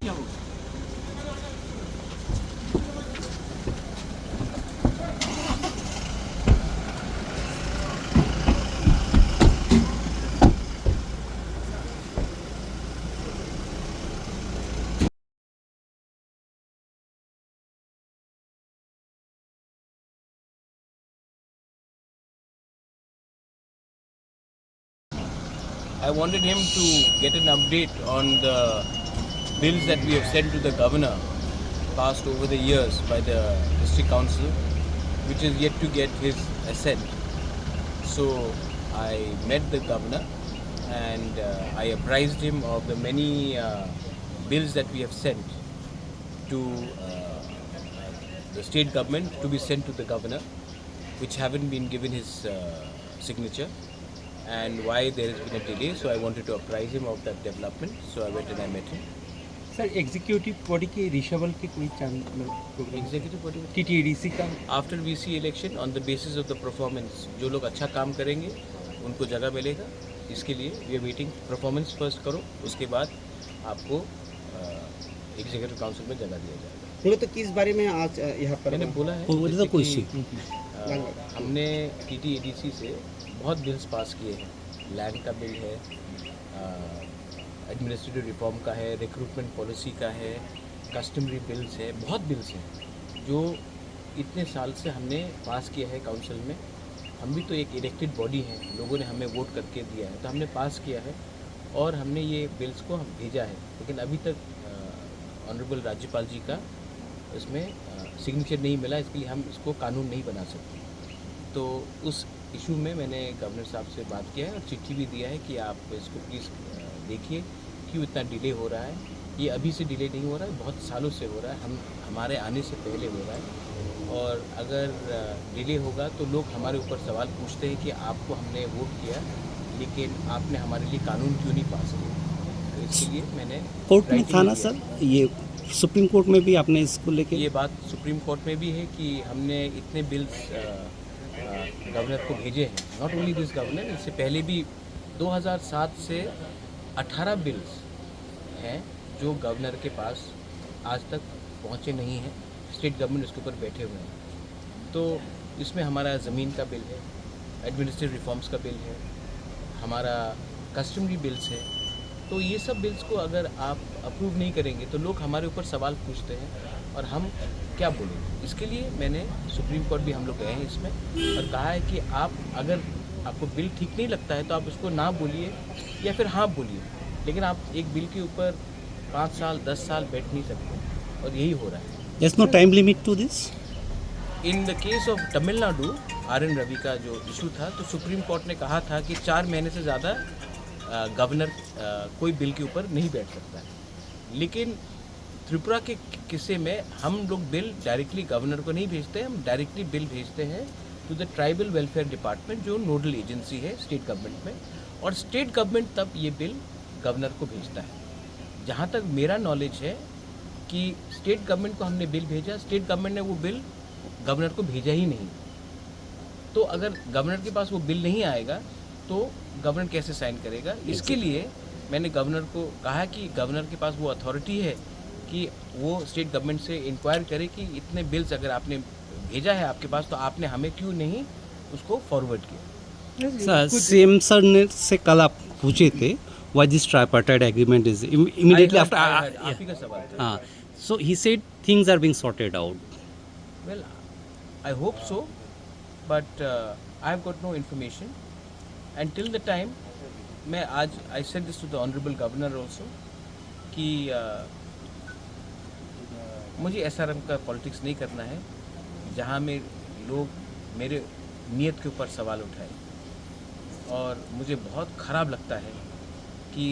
क्या होगा? I wanted him to get an update on the bills that we have sent to the governor, passed over the years by the district council, which is yet to get his assent. So I met the governor and I apprised him of the many bills that we have sent to the state government to be sent to the governor, which haven't been given his signature, and why there has been a delay. So I wanted to apprise him of that development. So I went and I met him. Sir executive body के रिशवल के कोई programme Executive body TTDC का after VC election on the basis of the performance, जो लोग अच्छा काम करेंगे उनको जगह मिलेगा. इसके लिए we are waiting. Performance first करो, उसके बाद आपको एग्जीक्यूटिव काउंसिल में जगह दिया जाएगा. बोलो तो किस बारे में आज यहाँ पर मैंने बोला है वो जैसे कोई कि, हमने TTADC से बहुत बिल्स पास किए हैं. लैंड का बिल है, एडमिनिस्ट्रेटिव रिफॉर्म का है, रिक्रूटमेंट पॉलिसी का है, कस्टमरी बिल्स है. बहुत बिल्स हैं जो इतने साल से हमने पास किया है काउंसिल में. हम भी तो एक इलेक्टेड बॉडी हैं, लोगों ने हमें वोट करके दिया है, तो हमने पास किया है और हमने ये बिल्स को हम भेजा है. लेकिन अभी तक ऑनरेबल राज्यपाल जी का इसमें सिग्नेचर नहीं मिला, इसके लिए हम इसको कानून नहीं बना सकते. तो उस इशू में मैंने गवर्नर साहब से बात किया है और चिट्ठी भी दिया है कि आप इसको प्लीज़ देखिए क्यों इतना डिले हो रहा है. ये अभी से डिले नहीं हो रहा है, बहुत सालों से हो रहा है. हमारे आने से पहले हो रहा है, और अगर डिले होगा तो लोग हमारे ऊपर सवाल पूछते हैं कि आपको हमने वोट किया लेकिन आपने हमारे लिए कानून क्यों नहीं पास किया. तो इसके लिए मैंने कोर्ट में writing था ना दिया. सर, ये सुप्रीम कोर्ट में भी आपने इसको लेके ये बात सुप्रीम कोर्ट में भी है कि हमने इतने बिल्स गवर्नर को भेजे हैं. नॉट ओनली दिस गवर्नर, इससे पहले भी 2007 से 18 बिल्स हैं जो गवर्नर के पास आज तक पहुंचे नहीं हैं. स्टेट गवर्नमेंट उसके ऊपर बैठे हुए हैं. तो इसमें हमारा ज़मीन का बिल है, एडमिनिस्ट्रेटिव रिफॉर्म्स का बिल है, हमारा कस्टमरी बिल्स है. तो ये सब बिल्स को अगर आप अप्रूव नहीं करेंगे तो लोग हमारे ऊपर सवाल पूछते हैं और हम क्या बोलेंगे. इसके लिए मैंने सुप्रीम कोर्ट भी हम लोग गए हैं इसमें और कहा है कि आप अगर आपको बिल ठीक नहीं लगता है तो आप उसको ना बोलिए या फिर हाँ बोलिए, लेकिन आप एक बिल के ऊपर 5 साल 10 साल बैठ नहीं सकते. और यही हो रहा है. there's no time limit to this. In the case of Tamil Nadu, RN Ravi का जो इशू था, तो सुप्रीम कोर्ट ने कहा था कि 4 महीने से ज़्यादा गवर्नर कोई बिल के ऊपर नहीं बैठ सकता है. लेकिन त्रिपुरा के किस्से में हम लोग बिल डायरेक्टली गवर्नर को नहीं भेजते, हम डायरेक्टली बिल भेजते हैं to the tribal welfare department, जो नोडल एजेंसी है स्टेट गवर्नमेंट में, और स्टेट गवर्नमेंट तब ये बिल गवर्नर को भेजता है. जहाँ तक मेरा नॉलेज है कि स्टेट गवर्नमेंट को हमने बिल भेजा, स्टेट गवर्नमेंट ने वो बिल गवर्नर को भेजा ही नहीं. तो अगर गवर्नर के पास वो बिल नहीं आएगा तो गवर्नर कैसे साइन करेगा. इसके लिए मैंने गवर्नर को कहा कि गवर्नर के पास वो अथॉरिटी है कि वो स्टेट गवर्नमेंट से इंक्वायर करे कि इतने बिल्स अगर आपने भेजा है आपके पास तो आपने हमें क्यों नहीं उसको फॉरवर्ड किया. सर सीएम सर ने से कल आप पूछे थे why this tripartite agreement is immediately after आप ही का सवाल था. so he said things are being sorted out. Well, I hope so, but I have got no information. And till the time, मैं आज I said this to the honorable governor also कि मुझे SRM का politics नहीं करना है जहाँ में लोग मेरे नीयत के ऊपर सवाल उठाए. और मुझे बहुत ख़राब लगता है कि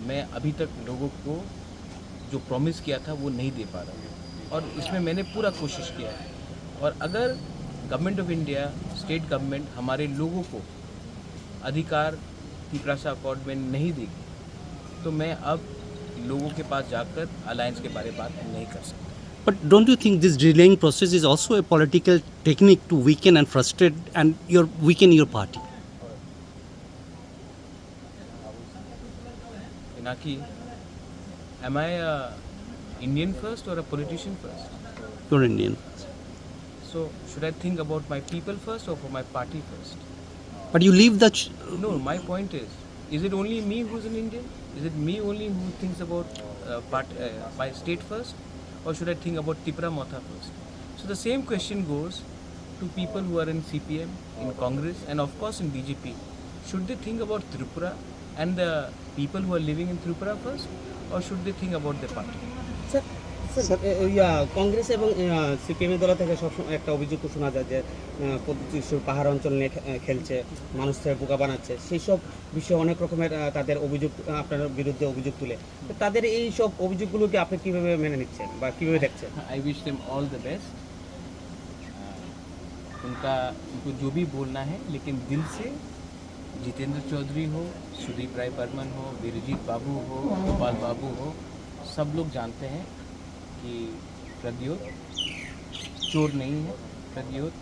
मैं अभी तक लोगों को जो प्रॉमिस किया था वो नहीं दे पा रहा हूँ. और इसमें मैंने पूरा कोशिश किया है. और अगर government of India, state government हमारे लोगों को अधिकार तिपरासा अकॉर्ड में नहीं देगी तो मैं अब लोगों के पास जाकर अलायंस के बारे में बात नहीं कर सकता. But don't you think this delaying process is also a political technique to weaken and frustrate and weaken your party? Pinaki, am I a Indian first or a politician first? You're Indian. So should I think about my people first or for my party first? But you leave the. No, my point is it only me who's an Indian? Is it me only who thinks about my state first? Or should I think about Tipra Motha first? So the same question goes to people who are in CPM, in Congress, and of course in BJP. Should they think about Tripura and the people who are living in Tripura first? Or should they think about their party? Congress এবং CPM দল থেকে সবসময় একটা অভিযোগ শোনা যায় যে প্রতিশ্রুতির পাহাড় অঞ্চল নিয়ে খেলছে, মানুষদের বোকা বানাচ্ছে, সেই সব বিষয়ে অনেক রকমের তাদের অভিযোগ আপনার বিরুদ্ধে অভিযোগ তুলে। তো তাদের এই সব অভিযোগগুলোকে আপনি কিভাবে মেনে নিচ্ছেন বা কিভাবে দেখছেন? I wish them all the best. उनको जो भी बोलना है, लेकिन दिल से जितेंद्र चौधरी हो, सुदीप राय बर्मन हो, वीरजीत बाबू हो, गोपाल बाबू हो, सब लोग जानते हैं कि प्रद्योत चोर नहीं है। प्रद्योत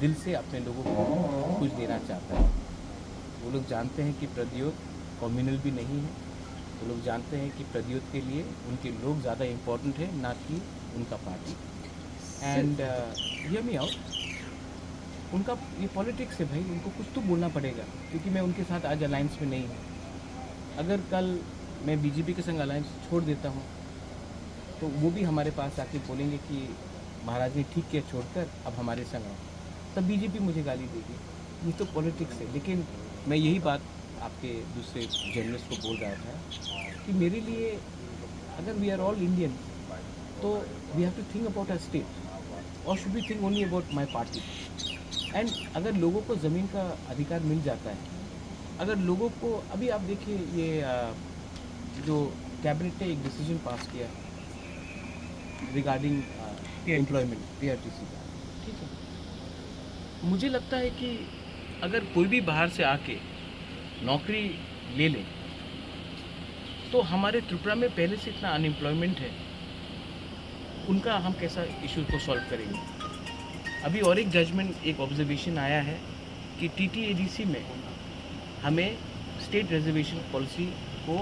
दिल से अपने लोगों को कुछ देना चाहता है। वो लोग जानते हैं कि प्रद्योत कम्युनल भी नहीं है। वो लोग जानते हैं कि प्रद्योत के लिए उनके लोग ज़्यादा इम्पोर्टेंट है, ना कि उनका party. And hear me out, उनका ये पॉलिटिक्स है भाई, उनको कुछ तो बोलना पड़ेगा, क्योंकि मैं उनके साथ आज अलायंस में नहीं हूँ। अगर कल मैं बीजेपी के संग अलायंस छोड़ देता हूँ तो वो भी हमारे पास आके बोलेंगे कि महाराज ने ठीक किया छोड़कर, अब हमारे संग आओ, तब बीजेपी मुझे गाली देगी। ये तो पॉलिटिक्स है। लेकिन मैं यही बात आपके दूसरे जर्नलिस्ट को बोल रहा था कि मेरे लिए अगर वी आर ऑल इंडियन तो we have to think about a state, और should be think only about my party. And अगर लोगों को ज़मीन का अधिकार मिल जाता है, अगर लोगों को, अभी आप देखिए ये जो कैबिनेट ने एक डिसीजन पास किया रिगार्डिंग एम्प्लॉयमेंट PRTC का, ठीक है, मुझे लगता है कि अगर कोई भी बाहर से आके नौकरी ले ले तो हमारे त्रिपुरा में पहले से इतना अनएम्प्लॉयमेंट है, उनका हम कैसा इशू को सॉल्व करेंगे। अभी और एक जजमेंट, एक ऑब्जर्वेशन आया है कि TTADC में हमें स्टेट रिजर्वेशन पॉलिसी को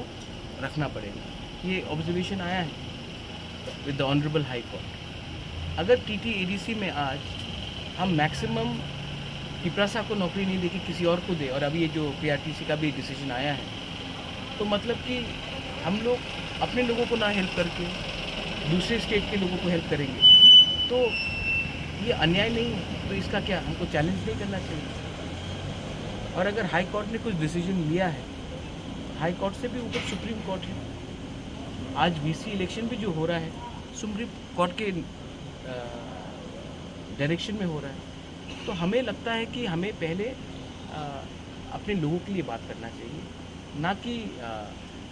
रखना पड़ेगा। ये ऑब्जर्वेशन आया है with the honourable high court. अगर TTADC में आज हम मैक्सिमम पिपरासा को नौकरी नहीं देके किसी और को दे, और अभी ये जो PRTC का भी डिसीजन आया है, तो मतलब कि हम लोग अपने लोगों को ना हेल्प करके दूसरे स्टेट के लोगों को हेल्प करेंगे, तो ये अन्याय नहीं है। तो इसका क्या हमको चैलेंज नहीं करना चाहिए? और अगर हाई कोर्ट ने कुछ डिसीजन लिया है, हाई कोर्ट से भी ऊपर सुप्रीम कोर्ट है। आज VC इलेक्शन भी जो हो रहा है सुप्रीम कोर्ट के डायरेक्शन में हो रहा है। तो हमें लगता है कि हमें पहले अपने लोगों के लिए बात करना चाहिए, ना कि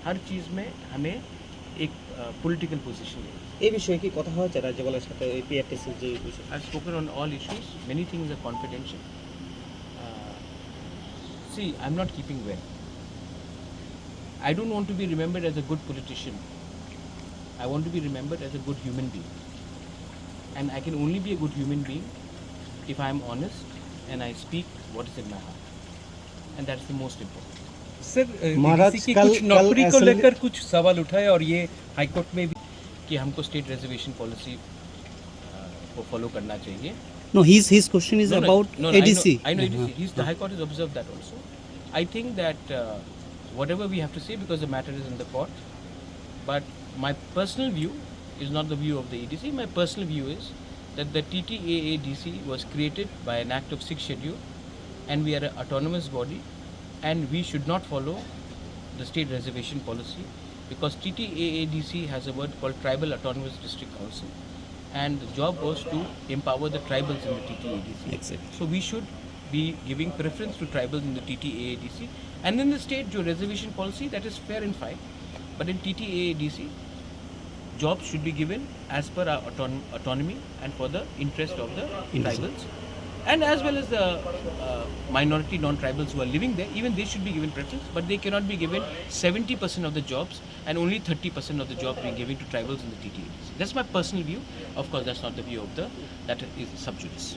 हर चीज़ में हमें एक पॉलिटिकल पोजीशन लेनी। এই বিষয়ে কি কথা হয়েছে রাজ্যপালের সাথে এই PRTC যে বিষয়? I've spoken on all issues. Many things are confidential. See, I'm not keeping well. I don't want to be remembered as a good politician. I want to be remembered as a good human being. And I can only be a good human being if I am honest and I speak what is in my heart. And that's the most important. Sir Maharaj, किसी की कल- कुछ नौकरी कल को assembly- लेकर कुछ सवाल उठाए और ये हाईकोर्ट में भी कि हमको स्टेट रिजर्वेशन पॉलिसी को फॉलो करना चाहिए। No, his question is about ADC. I know ADC. The High Court has observed that also. I think that whatever we have to say, because the matter is in the court, but my personal view is not the view of the EDC. My personal view is that the TTAADC was created by an act of 6th schedule, and we are an autonomous body, and we should not follow the state reservation policy, because TTAADC has a word called Tribal Autonomous District Council, and the job was to empower the tribals in the TTAADC. Exactly. So we should be giving preference to tribals in the TTAADC, and in the state जो reservation policy, that is fair and fine, but in TTAADC jobs should be given as per our autonomy and for the interest of the tribals, and as well as the minority non-tribals who are living there. Even they should be given preference, but they cannot be given 70% of the jobs and only 30% of the jobs being given to tribals in the TTADC. That's my personal view. Of course, that's not the view of that is sub judice.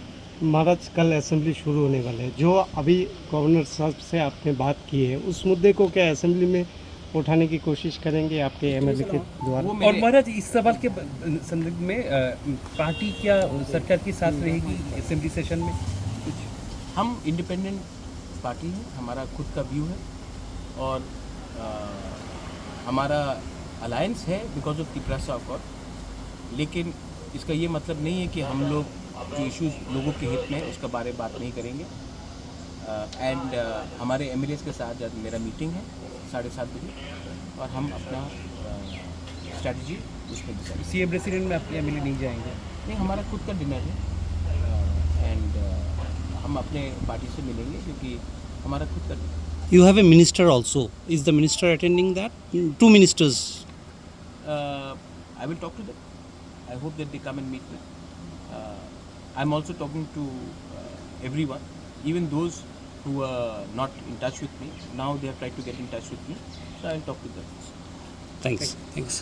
महाराज, कल assembly शुरू होने वाले है, जो अभी governor साहब से आपने बात की है, उस मुद्दे को क्या असेंबली में उठाने की कोशिश करेंगे आपके एमएलए के द्वारा? वो और मेरे महाराज इस सवाल के संदर्भ में पार्टी क्या सरकार के साथ रहेगी असेंबली सेशन में? कुछ हम इंडिपेंडेंट पार्टी हैं, हमारा खुद का व्यू है और हमारा अलायंस है बिकॉज ऑफ तिपरासा अकॉर्ड, लेकिन इसका ये मतलब नहीं है कि हम लोग जो इश्यूज लोगों के हित में है उसका बारे में बात नहीं करेंगे। एंड हमारे एमएलएस के साथ जब मेरा मीटिंग है 7:30 बजे और हम अपना स्ट्रैटेजी उसमें डिसाइड। सीएम रेसिडेंट में अपने एमएलए नहीं जाएंगे? नहीं, हमारा खुद का डिनर है एंड हम अपने पार्टी से मिलेंगे क्योंकि हमारा खुद का dinner है। You have a minister also. Is the minister attending that? Two ministers. I will talk to them. I hope that they come and meet me. I'm also talking to everyone, even those who are not in touch with me. Now they have tried to get in touch with me, so I will talk to them. Thanks. Thanks.